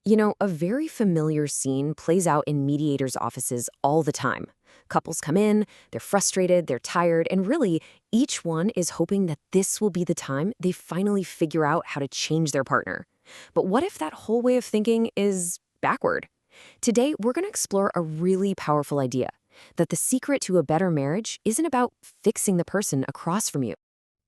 You know, a very familiar scene plays out in mediators' offices all the time. Couples come in, they're frustrated, they're tired, and really, each one is hoping that this will be the time they finally figure out how to change their partner. But what if that whole way of thinking is backward? Today, we're going to explore a really powerful idea that the secret to a better marriage isn't about fixing the person across from you.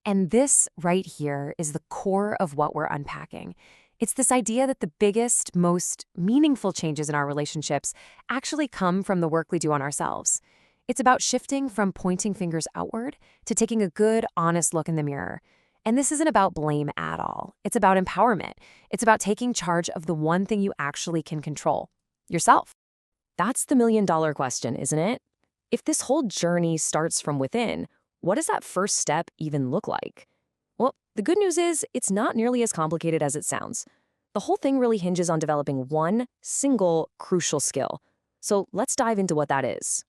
And this right here is the core of what we're unpacking. It's this idea that the biggest, most meaningful changes in our relationships actually come from the work we do on ourselves. It's about shifting from pointing fingers outward to taking a good, honest look in the mirror. And this isn't about blame at all. It's about empowerment. It's about taking charge of the one thing you actually can control, yourself. That's the million-dollar question, isn't it? If this whole journey starts from within, what does that first step even look like? Well, the good news is it's not nearly as complicated as it sounds. The whole thing really hinges on developing one single crucial skill. So let's dive into what that is.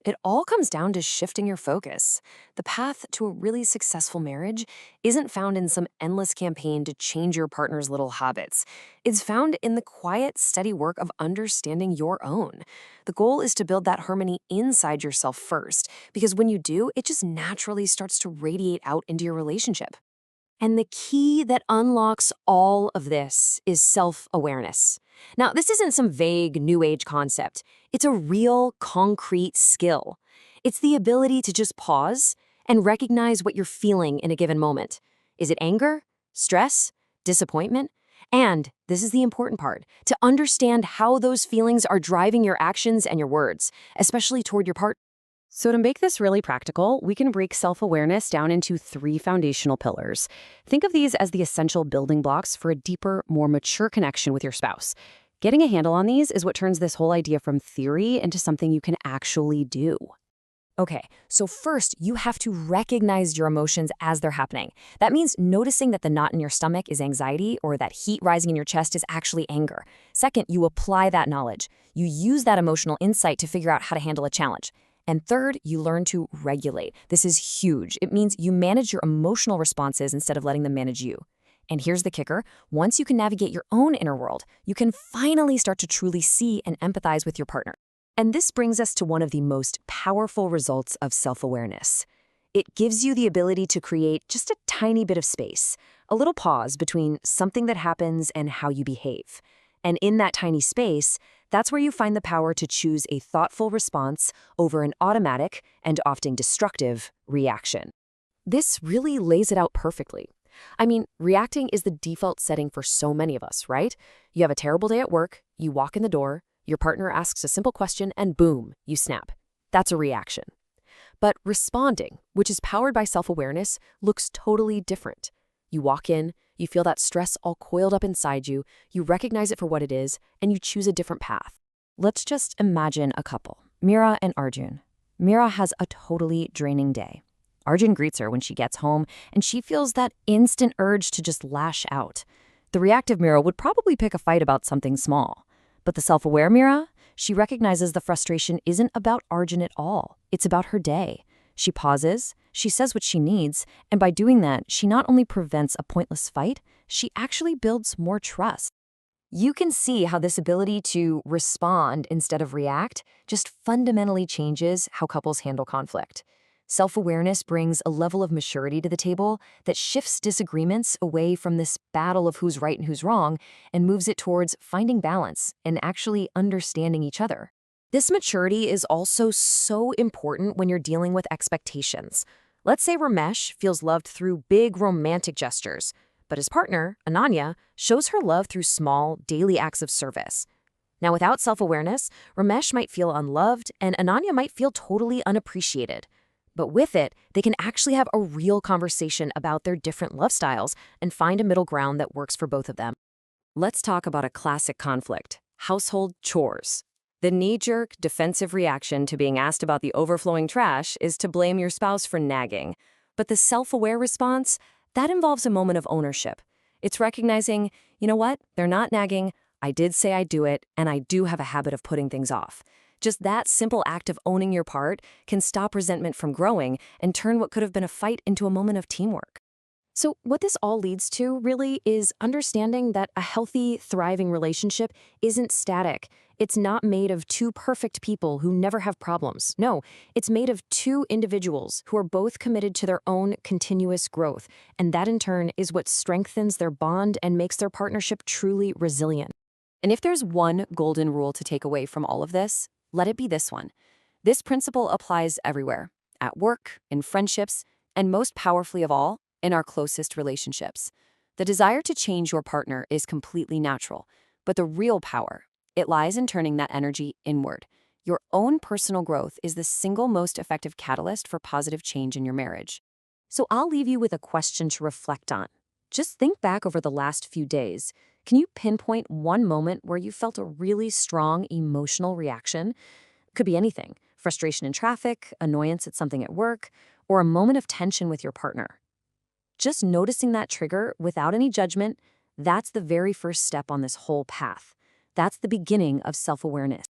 It all comes down to shifting your focus. The path to a really successful marriage isn't found in some endless campaign to change your partner's little habits. It's found in the quiet, steady work of understanding your own. The goal is to build that harmony inside yourself first, because when you do, it just naturally starts to radiate out into your relationship. And the key that unlocks all of this is self-awareness. Now, this isn't some vague New Age concept. It's a real, concrete skill. It's the ability to just pause and recognize what you're feeling in a given moment. Is it anger, stress, disappointment? And, this is the important part, to understand how those feelings are driving your actions and your words, especially toward your partner. So to make this really practical, we can break self-awareness down into three foundational pillars. Think of these as the essential building blocks for a deeper, more mature connection with your spouse. Getting a handle on these is what turns this whole idea from theory into something you can actually do. Okay, so first, you have to recognize your emotions as they're happening. That means noticing that the knot in your stomach is anxiety or that heat rising in your chest is actually anger. Second, you apply that knowledge. You use that emotional insight to figure out how to handle a challenge. And third, you learn to regulate. This is huge. It means you manage your emotional responses instead of letting them manage you. And here's the kicker. Once you can navigate your own inner world, you can finally start to truly see and empathize with your partner. And this brings us to one of the most powerful results of self-awareness. It gives you the ability to create just a tiny bit of space, a little pause between something that happens and how you behave. And in that tiny space, that's where you find the power to choose a thoughtful response over an automatic and often destructive reaction. This really lays it out perfectly. I mean, reacting is the default setting for so many of us, right? You have a terrible day at work, you walk in the door, your partner asks a simple question, and boom, you snap. That's a reaction. But responding, which is powered by self-awareness, looks totally different. You walk in, you feel that stress all coiled up inside you, you recognize it for what it is, and you choose a different path. Let's just imagine a couple, Mira and Arjun. Mira has a totally draining day. Arjun greets her when she gets home, and she feels that instant urge to just lash out. The reactive Mira would probably pick a fight about something small. But the self-aware Mira, she recognizes the frustration isn't about Arjun at all. It's about her day. She pauses, she says what she needs, and by doing that, she not only prevents a pointless fight, she actually builds more trust. You can see how this ability to respond instead of react just fundamentally changes how couples handle conflict. Self-awareness brings a level of maturity to the table that shifts disagreements away from this battle of who's right and who's wrong and moves it towards finding balance and actually understanding each other. This maturity is also so important when you're dealing with expectations. Let's say Ramesh feels loved through big romantic gestures, but his partner, Ananya, shows her love through small, daily acts of service. Now, without self-awareness, Ramesh might feel unloved and Ananya might feel totally unappreciated. But with it, they can actually have a real conversation about their different love styles and find a middle ground that works for both of them. Let's talk about a classic conflict: household chores. The knee-jerk, defensive reaction to being asked about the overflowing trash is to blame your spouse for nagging. But the self-aware response, that involves a moment of ownership. It's recognizing, you know what, they're not nagging, I did say I'd do it, and I do have a habit of putting things off. Just that simple act of owning your part can stop resentment from growing and turn what could have been a fight into a moment of teamwork. So, what this all leads to really is understanding that a healthy, thriving relationship isn't static. It's not made of two perfect people who never have problems. No, it's made of two individuals who are both committed to their own continuous growth. And that, in turn, is what strengthens their bond and makes their partnership truly resilient. And if there's one golden rule to take away from all of this, let it be this one. This principle applies everywhere, at work, in friendships, and most powerfully of all, in our closest relationships. The desire to change your partner is completely natural, but the real power, it lies in turning that energy inward. Your own personal growth is the single most effective catalyst for positive change in your marriage. So I'll leave you with a question to reflect on. Just think back over the last few days. Can you pinpoint one moment where you felt a really strong emotional reaction? Could be anything: frustration in traffic, annoyance at something at work, or a moment of tension with your partner. Just noticing that trigger without any judgment, that's the very first step on this whole path. That's the beginning of self-awareness.